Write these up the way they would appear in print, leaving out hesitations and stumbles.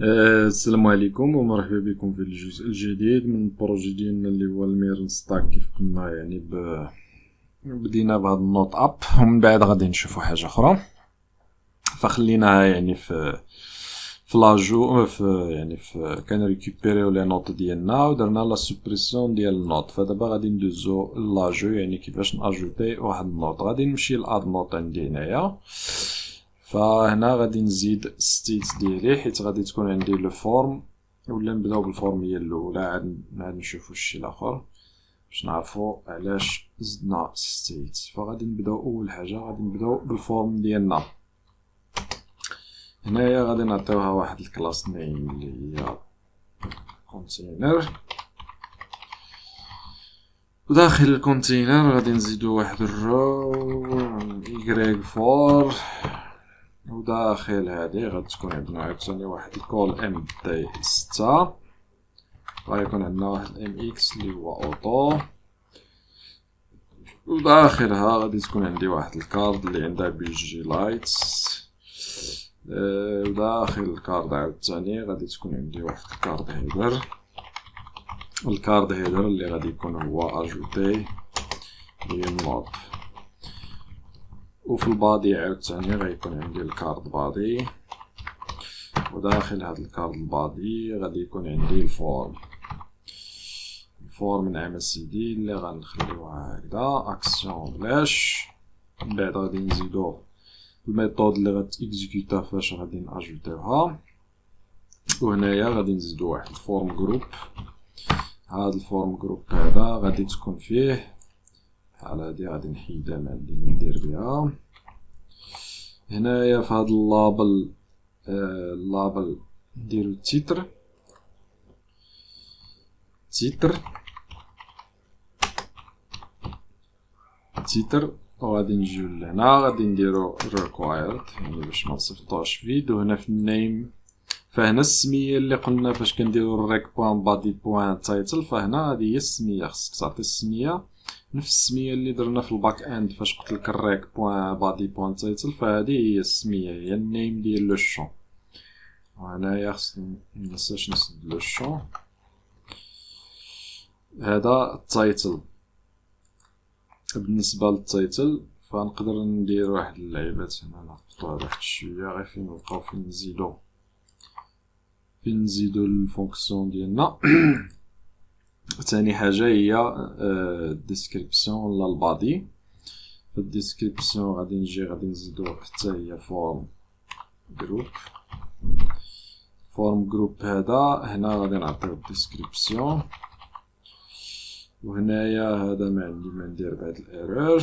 السلام عليكم ومرحبا بكم في الجزء الجديد من البروجي ديالنا اللي هو الميرن ستاك. كيف قلنا يعني بدينا بهذا النوت اب ومن بعد غادي نشوفوا حاجه اخرى. فخليناها يعني في لاجو في كان ريكوبيريو لي نوت ديالنا ودرنا لا سوبريسيون ديال النوت. فدابا غادي ندوزو لاجو يعني كيفاش ناجوتي واحد النوت. غادي نمشي لاد نوت عندي هنايا. فهنا غادي نزيد ستيت ديالي حيت غادي تكون عندي لو فورم ولا نبداو بالفورم هي الاولى عاد نشوفوا الشيء الاخر باش نعرفوا علاش زدنا ستيت. فغادي نبداو اول حاجه غادي نبداو بالفورم ديالنا. هنايا غادي نعطيوها واحد الكلاس نيم اللي هي كونتينر، وداخل الكونتينر غادي نزيدو واحد الرو y فور، وداخل هادي غادي تكون عندنا عاوتاني واحد الكول ام دي 6. غيكون عندنا واحد ام اكس اللي هو اوتو، وداخلها غادي تكون عندي واحد الكارد اللي عندها بيجي لايتس. وداخل الكارد عاوتاني غادي تكون عندي واحد الكارد هيدر. الكارد هيدر اللي غادي يكون هو اجوتي للنوت. وفي البادي عاوتاني غيكون عندي الكارد بادي، وداخل هاد الكارد البادي غادي يكون عندي الفورم نعمل سيدي اللي غنخليوها هكذا اكسيون بلاش. من بعد غادي نزيدو الميثود اللي غتيكزيكوتا فاش غادي ناجوتيوها. وهنايا غادي نزيدو واحد الفورم جروب. هاد الفورم جروب هذا غادي تكون فيه بحال هادي، غادي نحيدها ما عندي ما ندير بها. هنايا في هاد اللابل نديرو تيتر وغادي نجيو لهنا غادي نديرو required يعني باش ما نصيفطوش فيد. وهنا في النيم فهنا السميه اللي قلنا فاش كنديرو الريك بوان بادي بوان تايتل، فهنا هذه هي السميه. خصك تعطي السميه نفس السميه اللي درنا في الباك اند فاش قلت لك الريك بوان بادي بوان تايتل، فهذه هي السميه هي النيم ديال لو شون. وهنايا خصني مننساش نسد لو شون. هذا التايتل. بالنسبه للتايتل فنقدر ندير واحد اللعيبات هنا نحطو هذا واحد شويه غير فين نلقاو فين نزيدو الفونكسيون ديالنا. ثاني حاجه هي الديسكريبسيون ولا البادي. في الديسكريبسيون غادي نزيدو حتى هي فورم جروب. هذا هنا غادي نعطيو الديسكريبسيون. وهنايا هذا ما عندي ما ندير بهاد الايرور.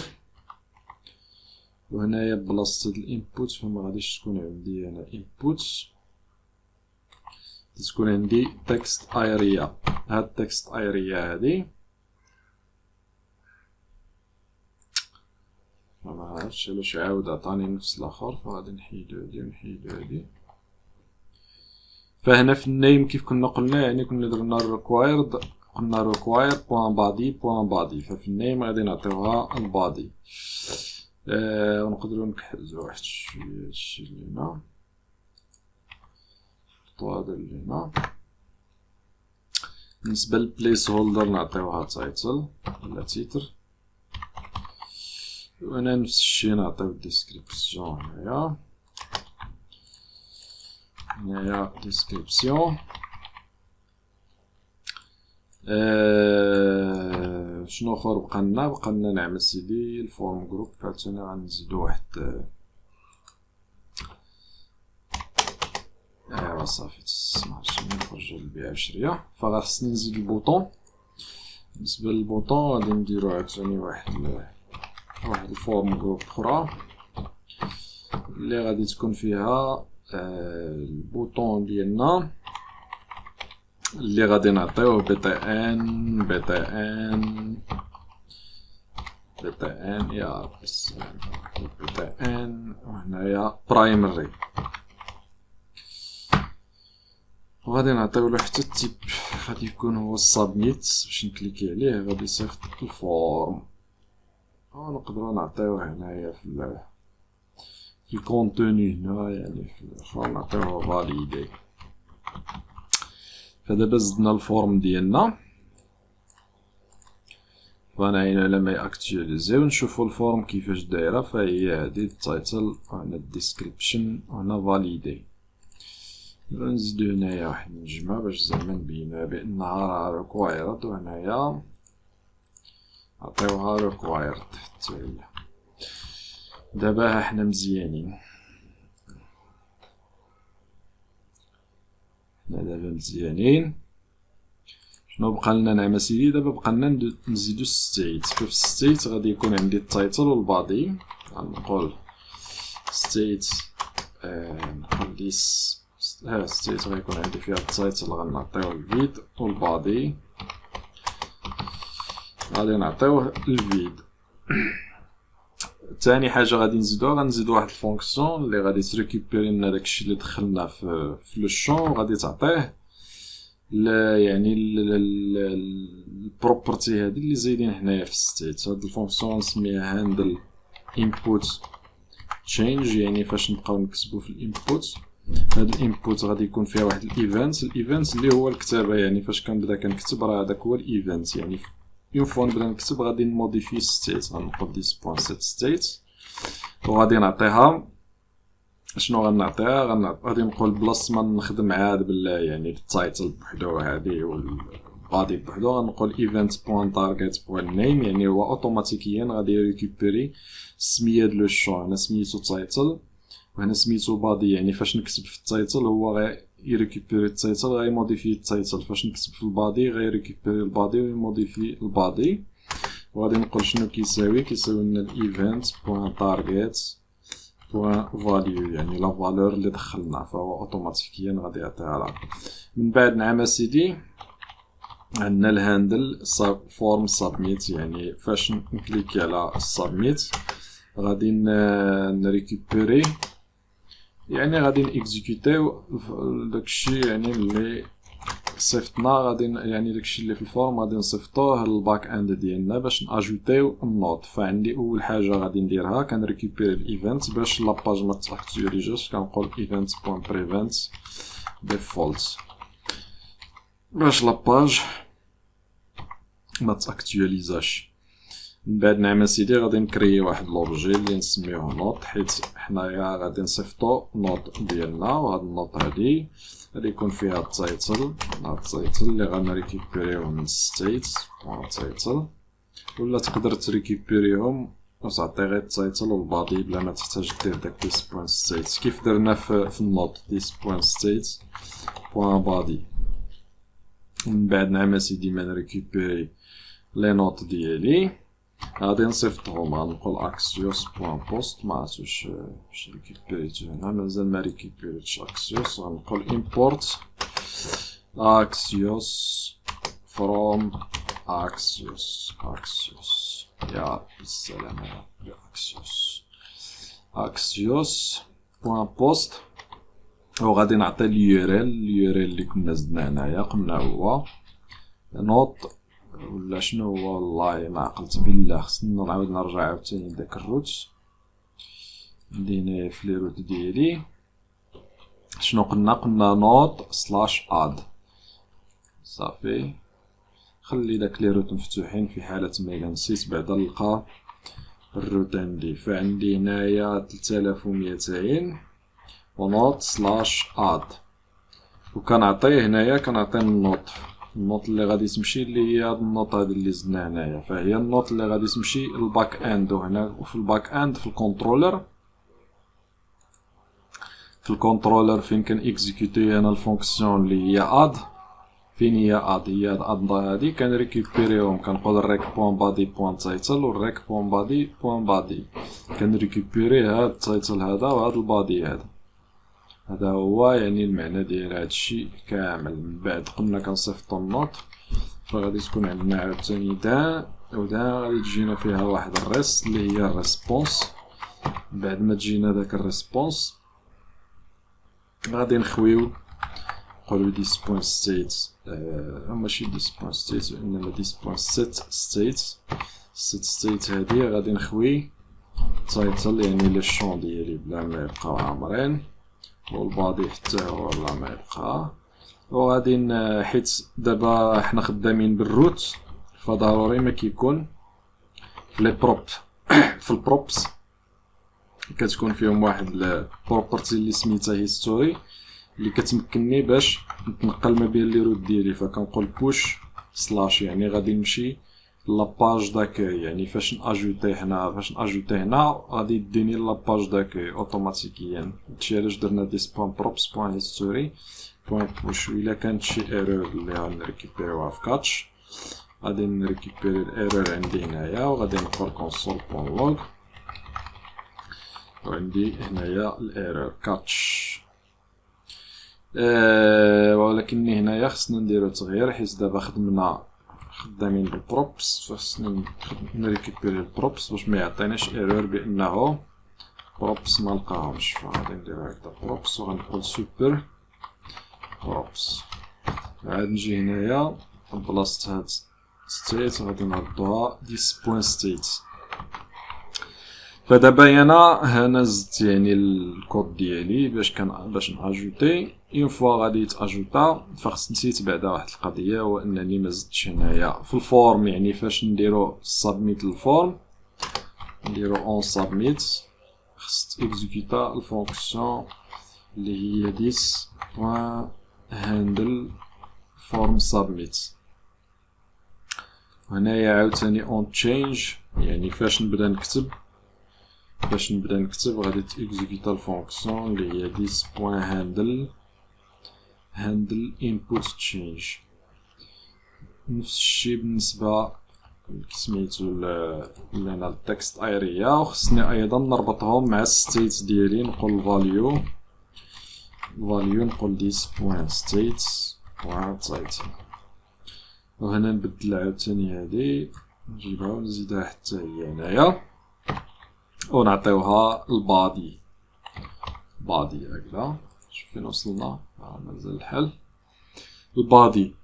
وهنايا بلاصه الانبوت فما غاديش تكون عندي هنا انبوت، تكون عندي تكست اريا. هاد التكست اريا هادي ما عرفتش علاش عاود عطاني نفس الاخر، فغادي نحيدو هادي فهنا في النيم كيف كنا قلنا يعني كنا درنا required بوان بادي ففي النيم غادي نعطيوها البادي. ونقدروا نكحلو واحد شويه هادشي اللي هنا هذا اللي هنا. بالنسبه للبليس هولدر نعطيوها تايتل ولا تيتر. وهنا نفس الشيء نعطيو ديسكريبسيون. هنايا ديسكريبسيون. شنو اخر بقالنا نعمل سيدي الفورم جروب. عاوتاني غنزيدو واحد صافي تسمعش نخرج للبيع شريه. فغاخصني نزيد البوطون. بالنسبه للبوطون غادي نديرو عاوتاني واحد الفورم جروب اخرى اللي غادي تكون فيها البوطون ديالنا اللي غادي نعطيوه بي تي ان يا بس بي تي ان. وهنايا برايمري وغادي نعطيولو حتى التيب غادي يكون هو السابميت. باش نكليكي عليه غادي يصيفط الفورم. ونقدروا نعطيوه هنايا في الكونتوني هنا يعني في الاخر نعطيوه فاليدي. فدابا زدنا الفورم ديالنا، فنعين على ماي اكتواليزي ونشوفو الفورم كيفاش دايره. فهي هادي التايتل وهنا الديسكريبشن وهنا فاليدي. نزيدو هنايا واحد النجمة باش زعما نبينوها بأنها راه ريكوايرد، وهنايا نعطيوها ريكوايرد حتى هي. دابا حنا مزيانين، شنو بقى لنا نعم اسيدي؟ دابا بقى لنا نزيدو ستيت. ففي ستيت غادي يكون عندي التايتل والبادي. غنقول ستيت نقول ديس ستيت غيكون عندي فيها التايتل، غنعطيوه الفيد، والبادي غادي نعطيوه الفيد. ثاني حاجه غادي نزيدو واحد الفونكسيون اللي غادي تريكوبيري لنا داكشي اللي دخلنا في لو شون، وغادي تعطيه يعني البروبرتي هادي اللي زايدين هنايا في ستيت. هاد الفونكسيون نسميها هاندل انبوت تشينج، يعني فاش نبقاو نكتبو في الانبوت. هاد الانبوت غادي يكون فيها واحد الايفنت اللي هو الكتابه، يعني فاش كنبدا كنكتب راه هذاك هو الايفنت. يعني اون فوا نبدا نكتب غادي نموديفي ستيت، غنقول this.set state وغادي نعطيها شنو غنعطيها. غادي نقول بلاص ما نخدم عاد يعني التايتل بوحدو هادي والبادي بوحدو، غنقول event.target.name، يعني هو اوتوماتيكيا غادي يريكوبيري السميه ديال لو شون. هنا سميتو تايتل وهنا سميتو بادي، يعني فاش نكتب في التايتل هو غيريكوبيري التايتل، غيموديفي التايتل. فاش نكتب في البادي غيريكوبيري البادي ويموديفي البادي. وغادي نقول شنو كيساوي لنا event.target.value، يعني لا فالور اللي دخلنا، فهو اوتوماتيكيا غادي يعطيها لها. من بعد نعم اسيدي عندنا الهاندل فورم سابميت، يعني فاش نكليكي على سابميت غادي نريكوبيري، يعني غادي نيكزيكوتيو داكشي يعني اللي صيفطنا. غادي يعني داكشي اللي في الفورم غادي نصيفطوه للباك اند ديالنا باش ناجوتيو النوت. فعندي اول حاجه غادي نديرها كنريكوبيري الايفنت باش لاباج ما تاكتواليزاش، كنقول event.prevent default باش لاباج ما تاكتواليزاش. من بعد نعم اسيدي غادي نكري واحد لوبجي اللي نسميوه نوت، حيت حنايا غادي نصيفطو نوت ديالنا. وهاد النوت هادي غادي يكون فيها التايتل اللي غنريكوبيريوه من ستيت تايتل، ولا تقدر تريكوبيريهم وتعطي غير التايتل والبادي بلا ما تحتاج دير داك this.state كيف درنا في النوت this.state.body. من بعد نعم اسيدي ما نريكوبيري لي نوت ديالي غادي نصيفطهم. غنقول axios.post، ما عرفتش واش ريكوبيريتو هنا، مازال ما ريكوبيريتش axios. غنقول import axios from axios يا بالسلامة يا axios.post، وغادي نعطي اليوريل اللي كنا زدنا هنايا. قلنا هو نوت ولا شنو هو، والله ما عقلت بالله. خصنا نعاود نرجع عاوتاني لداك الروت ندينا في لي روت ديالي. شنو قلنا نوت سلاش اد صافي. خلي داك لي روت مفتوحين في حالة ما نسيت بعدا نلقى الروت عندي. فعندي هنايا 3200 ونوت سلاش اد، وكنعطيه هنايا كنعطي النوت اللي غادي تمشي اللي هي هاد النوت هادي اللي زدنا هنايا. فهي النوت اللي غادي تمشي للباك اند. وهنا وفي الباك اند في الكونترولر فين كان اكزيكوتي انا الفونكسيون اللي هي اد. فين هي اد؟ هي اد هادي كنريكوبيريهم. كنقول الريك.body.title والريك.body.body كنريكوبيري هاد التايتل هذا وهاد البادي هذا هو يعني المعنى ديال هادشي كامل. من بعد قلنا كنصيفطو النوت، فغادي تكون عندنا عاوتاني ودا غادي تجينا فيها واحد الريست اللي هي الريسبونس. بعد ما تجينا داك الريسبونس غادي نخويو نقولو this.state ماشي this.state وانما this.set هادي غادي نخوي تايتل يعني لي شون ديالي بلا ما يبقاو عامرين، والبادي حتى هو بلا ما يبقى. وغادي حيت دابا حنا خدامين بالروت فضروري ما كيكون في لي بروب في البروبس كتكون فيهم واحد البروبرتي اللي سميتها هيستوري اللي كتمكنني باش نتنقل ما بين لي روت ديالي. فكنقول بوش سلاش يعني غادي نمشي لاباج داكاي، يعني فاش ناجوتي هنا غادي يديني لاباج داكاي اوتوماتيكيا. هادشي علاش درنا ديس بوان بروبس بوان هيستوري بوان بوش. الا كانت شي ايرور اللي غنريكيبيروها في كاتش غادي نريكيبيري الايرور عندي هنايا وغادي نقول كونسول بوان لوغ وعندي هنايا الايرور كاتش. ولكن هنايا خصنا نديرو تغيير حيت دابا خدامين بالبروبس، فخصنا نريكيبيري البروبس باش ما يعطيناش ايرور بانه بروبس ما لقاهمش. فغادي ندير هكدا بروبس وغنقول سوبر بروبس. عاد نجي هنايا بلاصة هاد ستيت غادي نردوها ديس بوين ستيت. فدابا هنا زدت يعني الكود ديالي باش ناجوتي. اون فوا غادي يتاجوتا فخص نسيت بعدا واحد القضيه، هو انني ما زدتش هنايا في الفورم. يعني فاش نديرو سابميت الفورم نديرو اون سابميت خص اكزيكوتا الفونكسيون اللي هي ديس بوين هاندل فورم سابميت. هنايا عاوتاني اون تشينج يعني فاش نبدا نكتب غادي تيكزيكوتا الفونكسيون اللي هي ديس بوين هاندل انبوت تشينج. نفس الشيء بالنسبه سميتو لنا التكست اريا. وخصني ايضا نربطهم مع الستيت ديالي. نقول فاليو نقول ديس بوين ستيت بوين تايتل. وهنا نبدل عاوتاني هادي نجيبها ونزيدها حتى هي هنايا ونعطيوها البادي هكذا. شوف فين وصلنا مازال الحل البادي.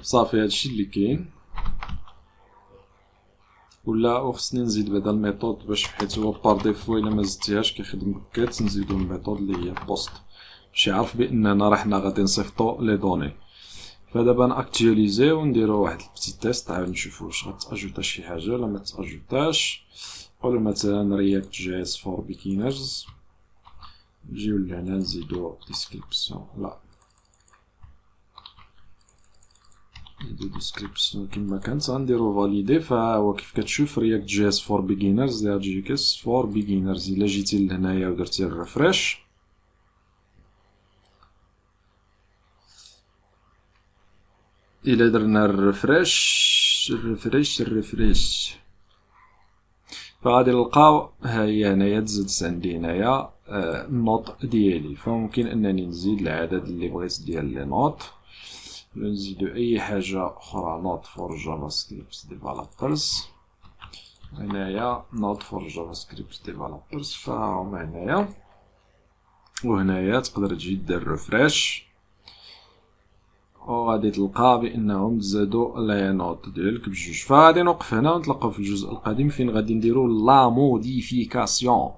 صافي هادشي اللي كاين. ولا خصني نزيد بعدا الميثود باش حيت هو بار ديفو الا ما زدتيهاش كيخدم بكات. نزيدو الميثود اللي هي بوست باش يعرف باننا راه حنا غادي نصيفطو لي دوني. فدابا ناكتواليزي ونديرو واحد البتي تيست عاد نشوفو واش غتاجوتا شي حاجه ولا ما تاجوتاش. نقولو مثلا رياكت جي اس فور بيجينرز. نجيو لهنا نزيدو ديسكريبسيون. لا نزيدو ديسكريبسيون كما كانت. غنديرو فاليدي. فهو كيف كتشوف رياكت جي اس فور بيجينرز يا جي كيس فور بيجينرز. الا جيتي لهنايا ودرتي الريفريش إلا درنا الريفريش فغادي نلقاو ها هي هنايا تزادت عندي هنايا النوط ديالي. فممكن انني نزيد العدد اللي بغيت ديال لي نوط ولا نزيدو اي حاجه اخرى. نوت فور جافا سكريبت ديفلوبرز. هنايا نوت فور جافا سكريبت ديفلوبرز فهما هنايا. وهنايا تقدر تجي دير ريفريش وغادي تلقى بانهم تزادوا لي نوت ديالك بجوج. فغادي نوقف هنا ونتلاقاو في الجزء القادم فين غادي نديرو لا موديفيكاسيون.